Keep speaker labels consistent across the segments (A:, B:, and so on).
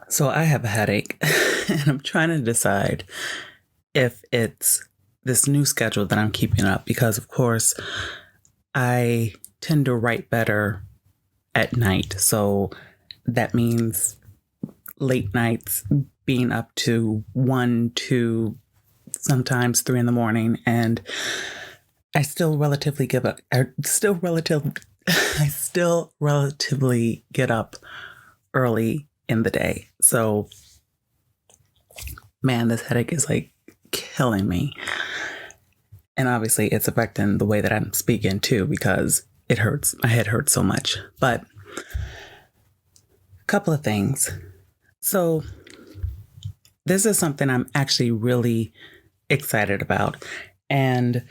A: So I have a headache and I'm trying to decide if it's this new schedule that I'm keeping up because, of course, I tend to write better at night. So that means late nights being up to 1, 2, sometimes 3 in the morning. And I still relatively give up. I still relatively get up early in the day. So man, this headache is like killing me. And obviously, it's affecting the way that I'm speaking too because it hurts. My head hurts so much. But a couple of things. So, this is something I'm actually really excited about. And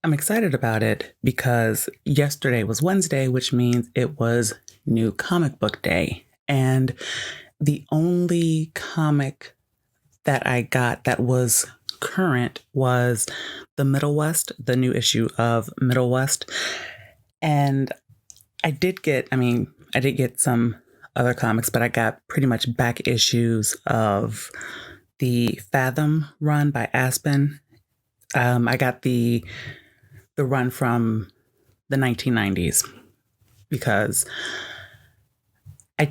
A: I'm excited about it because yesterday was Wednesday, which means it was New Comic Book Day. And the only comic that I got that was current was the Middle West, the new issue of Middle West. And I did get some other comics, but I got pretty much back issues of the Fathom run by Aspen. I got the run from the 1990s because I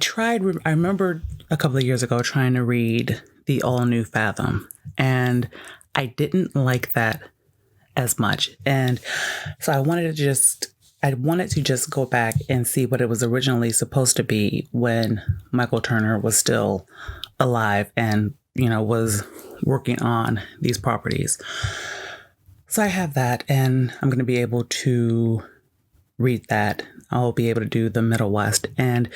A: remember a couple of years ago trying to read the all new Fathom, and I didn't like that as much. And so I wanted to just go back and see what it was originally supposed to be when Michael Turner was still alive and, was working on these properties. So I have that and I'm going to be able to read that. I'll be able to do the Middle West. And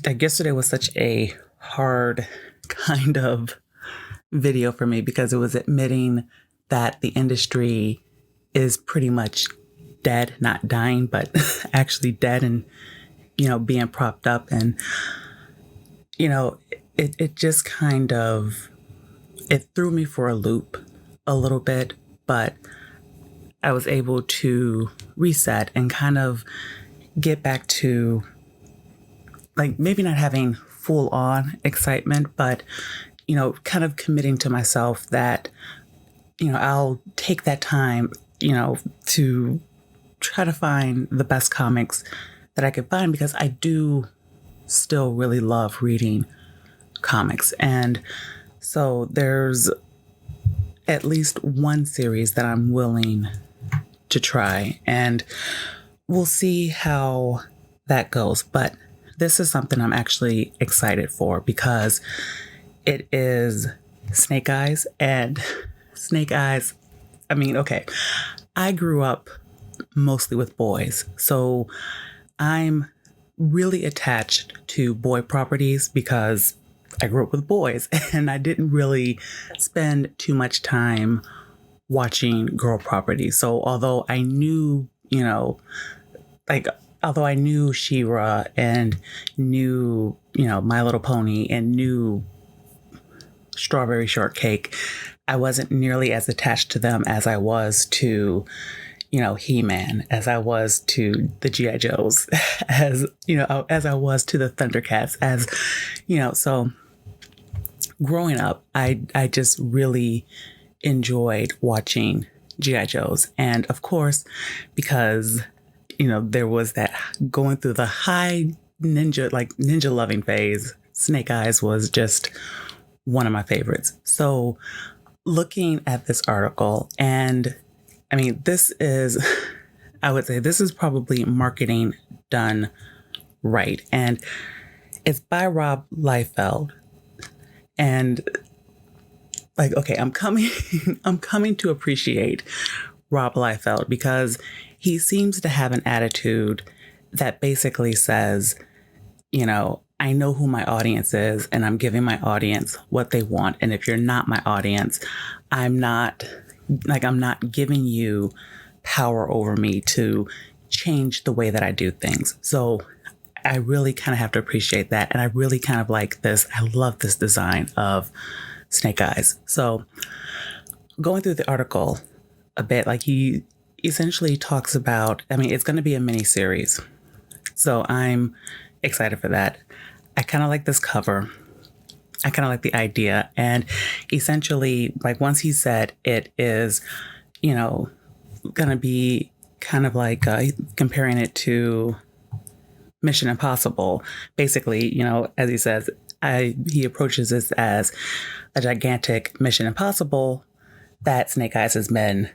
A: like yesterday was such a hard kind of video for me because it was admitting that the industry is pretty much dead, not dying, but actually dead and, being propped up. And, it just kind of, it threw me for a loop a little bit, but I was able to reset and kind of get back to like maybe not having full on excitement, but, kind of committing to myself that, I'll take that time, to try to find the best comics that I could find because I do still really love reading comics. And so there's at least one series that I'm willing to try, and we'll see how that goes. But this is something I'm actually excited for because it is Snake Eyes. And Snake Eyes, okay, I grew up mostly with boys. So I'm really attached to boy properties because I grew up with boys and I didn't really spend too much time watching girl properties. So although I knew, although I knew She-Ra and knew, My Little Pony and knew Strawberry Shortcake, I wasn't nearly as attached to them as I was to, He-Man, as I was to the G.I. Joes, as I was to the Thundercats, so growing up, I just really enjoyed watching G.I. Joes. And of course, because, there was that going through the high ninja loving phase, Snake Eyes was just one of my favorites. So looking at this article, and this is, I would say this is probably marketing done right. And it's by Rob Liefeld. And okay, I'm coming to appreciate Rob Liefeld because he seems to have an attitude that basically says, I know who my audience is and I'm giving my audience what they want. And if you're not my audience, I'm not giving you power over me to change the way that I do things. So I really kind of have to appreciate that. And I really kind of like this. I love this design of Snake Eyes. So going through the article a bit, he essentially talks about, it's going to be a mini series. So I'm excited for that. I kind of like this cover. I kind of like the idea. And essentially, like once he said it is, you know, going to be kind of like comparing it to Mission Impossible. Basically, you know, as he says, he approaches this as a gigantic Mission Impossible that Snake Eyes has been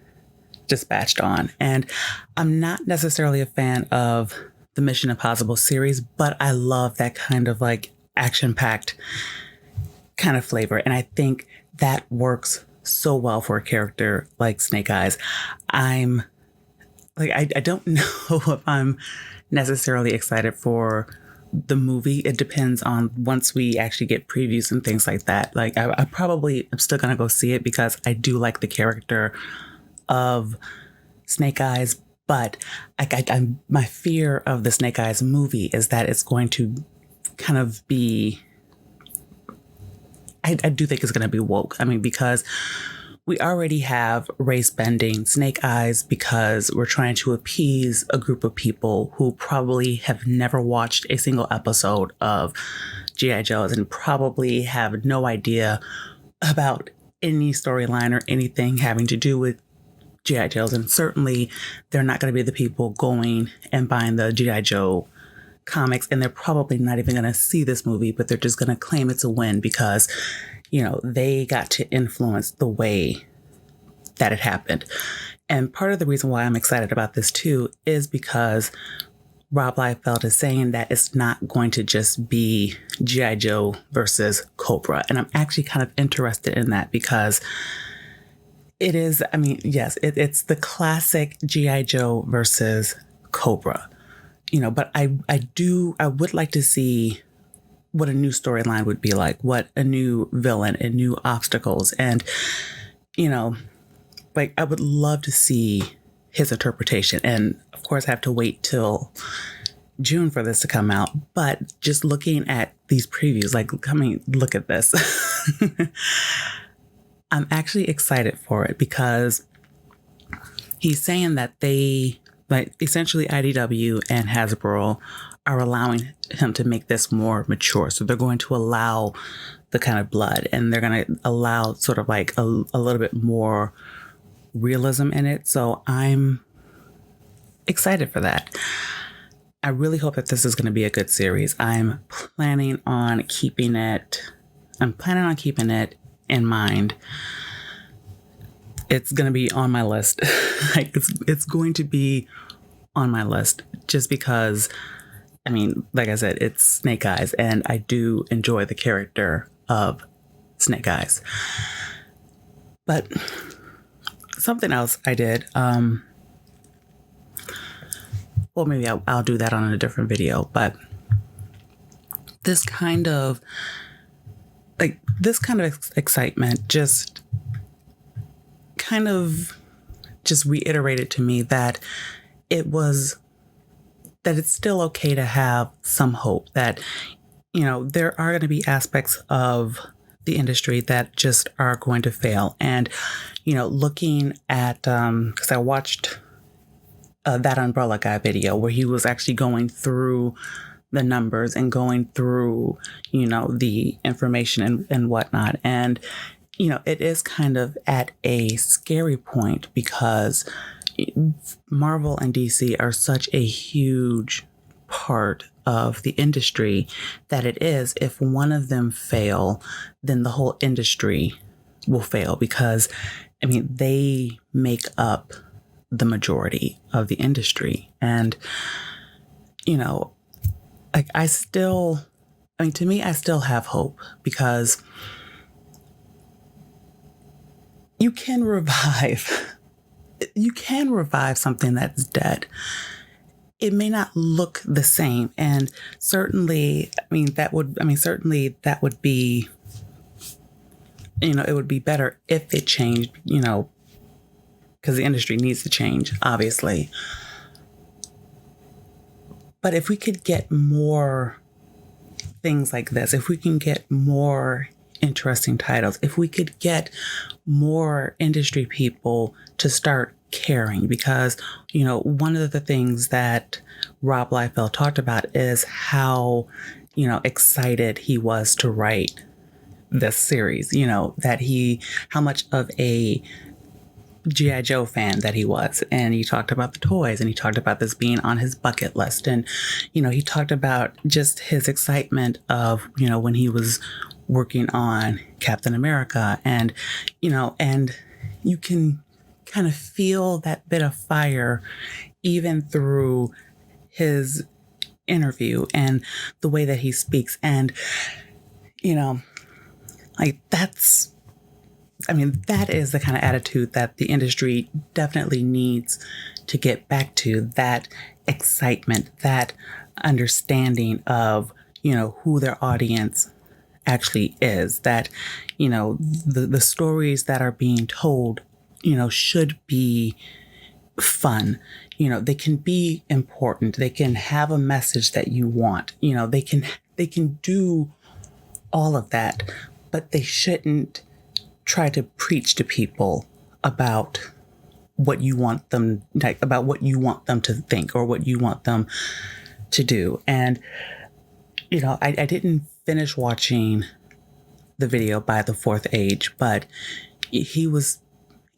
A: dispatched on. And I'm not necessarily a fan of the Mission Impossible series, but I love that kind of like action-packed kind of flavor. And I think that works so well for a character like Snake Eyes. I'm like, I don't know if I'm necessarily excited for the movie. It depends on once we actually get previews and things like that. Like I probably am still going to go see it because I do like the character of Snake Eyes. But my fear of the Snake Eyes movie is that it's going to kind of be, I do think it's going to be woke. I mean, because we already have race bending Snake Eyes because we're trying to appease a group of people who probably have never watched a single episode of G.I. Joes and probably have no idea about any storyline or anything having to do with G.I. Joes. And certainly they're not going to be the people going and buying the G.I. Joe comics. And they're probably not even going to see this movie, but they're just going to claim it's a win because, you know, they got to influence the way that it happened. And part of the reason why I'm excited about this too is because Rob Liefeld is saying that it's not going to just be G.I. Joe versus Cobra. And I'm actually kind of interested in that because it is, I mean, yes, it's the classic G.I. Joe versus Cobra, you know, but I would like to see what a new storyline would be like, what a new villain and new obstacles. And, you know, like I would love to see his interpretation. And of course I have to wait till June for this to come out. But just looking at these previews, like, I mean, look at this. I'm actually excited for it because he's saying that they, like, essentially IDW and Hasbro are allowing him to make this more mature. So they're going to allow the kind of blood and they're going to allow sort of like a little bit more realism in it. So I'm excited for that. I really hope that this is going to be a good series. I'm planning on keeping it in mind. It's going to be on my list. Like it's going to be on my list just because, I mean, like I said, it's Snake Eyes and I do enjoy the character of Snake Eyes. But something else I did, well, maybe I'll do that on a different video, but this kind of excitement just kind of just reiterated to me that it's still okay to have some hope that, you know, there are going to be aspects of the industry that just are going to fail. And, you know, looking at, because I watched that Umbrella Guy video where he was actually going through the numbers and going through, you know, the information and whatnot. And, you know, it is kind of at a scary point because Marvel and DC are such a huge part of the industry that it is, if one of them fail, then the whole industry will fail because, I mean, they make up the majority of the industry. And, you know, like to me, I still have hope because you can revive something that's dead. It may not look the same. And certainly that would be, you know, it would be better if it changed, you know, because the industry needs to change, obviously. But if we could get more things like this, if we can get more interesting titles, if we could get more industry people to start caring, because, you know, one of the things that Rob Liefeld talked about is how, you know, excited he was to write this series, how much of a G.I. Joe fan that he was. And he talked about the toys, and he talked about this being on his bucket list. And, he talked about just his excitement of, when he was working on Captain America. And, and you can kind of feel that bit of fire even through his interview and the way that he speaks. And, that is the kind of attitude that the industry definitely needs to get back to, that excitement, that understanding of, who their audience actually is, that, the stories that are being told, should be fun. They can be important. They can have a message that you want. They can do all of that, but they shouldn't try to preach to people about what you want them to think or what you want them to do. And I didn't finish watching the video by The Fourth Age, but he was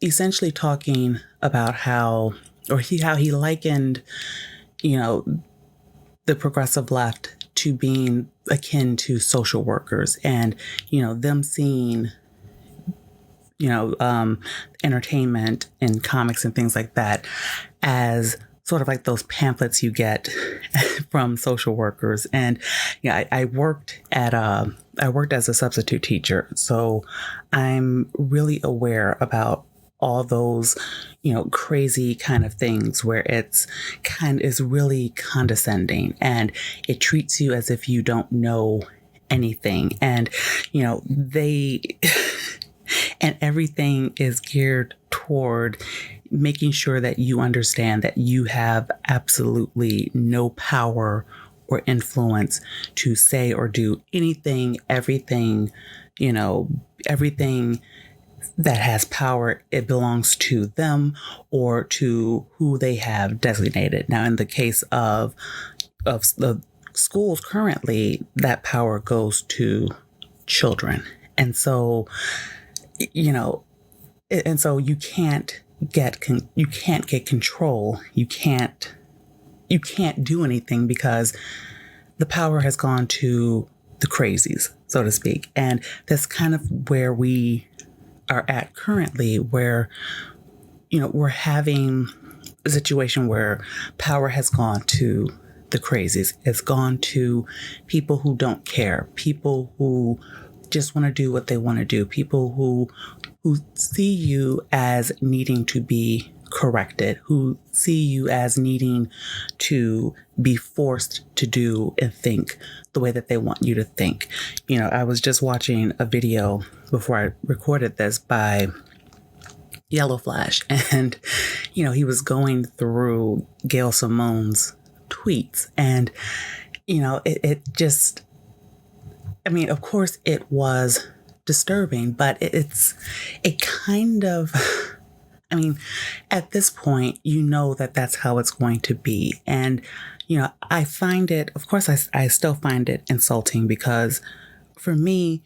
A: essentially talking about how he likened the progressive left to being akin to social workers, and them seeing entertainment and comics and things like that as sort of like those pamphlets you get from social workers. And I worked as a substitute teacher, so I'm really aware about all those crazy kind of things where it's is really condescending, and it treats you as if you don't know anything, and they and everything is geared toward making sure that you understand that you have absolutely no power or influence to say or do anything, everything that has power, it belongs to them or to who they have designated. Now, in the case of the schools currently, that power goes to children. And so, you can't get control. You can't do anything because the power has gone to the crazies, so to speak. And that's kind of where we are at currently, where, we're having a situation where power has gone to the crazies. It's gone to people who don't care, people who just want to do what they want to do, people who see you as needing to be corrected, who see you as needing to be forced to do and think the way that they want you to think. I was just watching a video before I recorded this by Yellow Flash, and, he was going through Gail Simone's tweets, and, it just, of course it was disturbing, but it kind of, at this point, that that's how it's going to be. And, I find it, of course, I still find it insulting, because for me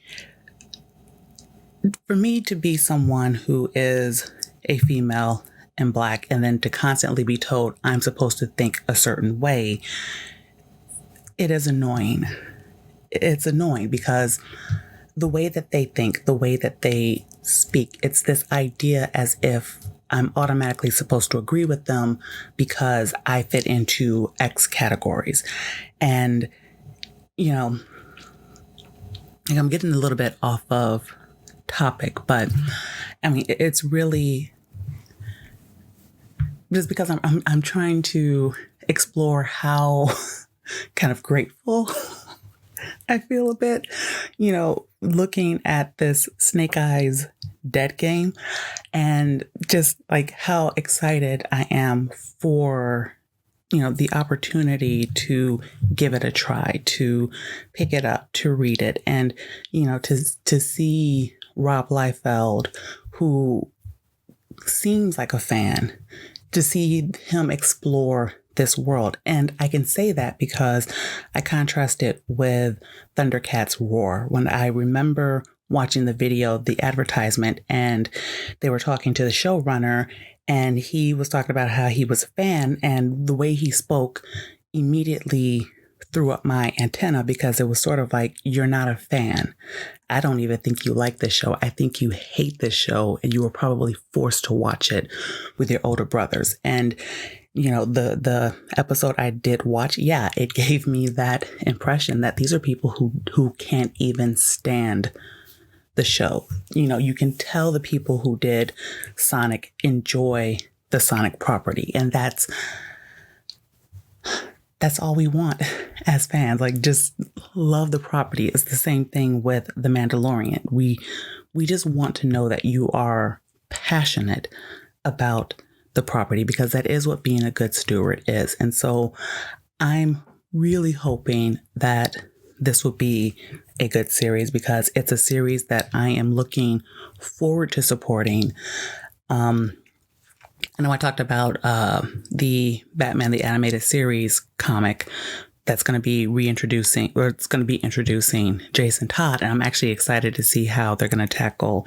A: to be someone who is a female and Black, and then to constantly be told I'm supposed to think a certain way, it is annoying. It's annoying because the way that they think, the way that they speak, it's this idea as if I'm automatically supposed to agree with them because I fit into X categories. And, I'm getting a little bit off of topic, but it's really just because I'm trying to explore how kind of grateful I feel a bit, looking at this Snake Eyes Dead game, and just like how excited I am for, the opportunity to give it a try, to pick it up, to read it, and, to see Rob Liefeld, who seems like a fan, to see him explore this world. And I can say that because I contrast it with Thundercats Roar. When I remember watching the video, the advertisement, and they were talking to the showrunner, and he was talking about how he was a fan, and the way he spoke immediately threw up my antenna, because it was sort of like, you're not a fan. I don't even think you like this show. I think you hate this show, and you were probably forced to watch it with your older brothers. And the episode I did watch, yeah, it gave me that impression that these are people who can't even stand the show. You can tell the people who did Sonic enjoy the Sonic property, and that's all we want as fans. Like, just love the property. It's the same thing with The Mandalorian. We just want to know that you are passionate about the property, because that is what being a good steward is. And so I'm really hoping that this will be a good series, because it's a series that I am looking forward to supporting. I know I talked about the Batman the Animated Series comic that's going to be introducing Jason Todd, and I'm actually excited to see how they're going to tackle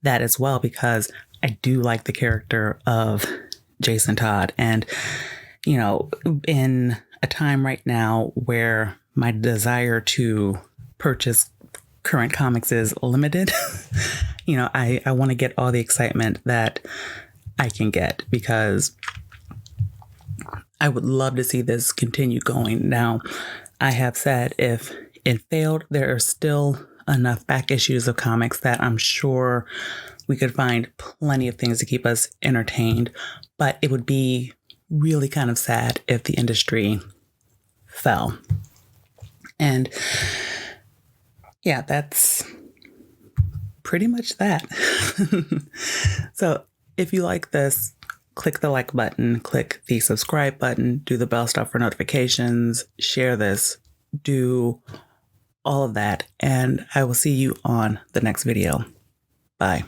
A: that as well, because I do like the character of Jason Todd. And, in a time right now where my desire to purchase current comics is limited, I want to get all the excitement that I can get, because I would love to see this continue going. Now, I have said if it failed, there are still enough back issues of comics that I'm sure we could find plenty of things to keep us entertained, but it would be really kind of sad if the industry fell. And yeah, that's pretty much that. So if you like this, click the like button, click the subscribe button, do the bell stuff for notifications, share this, do all of that, and I will see you on the next video. Bye.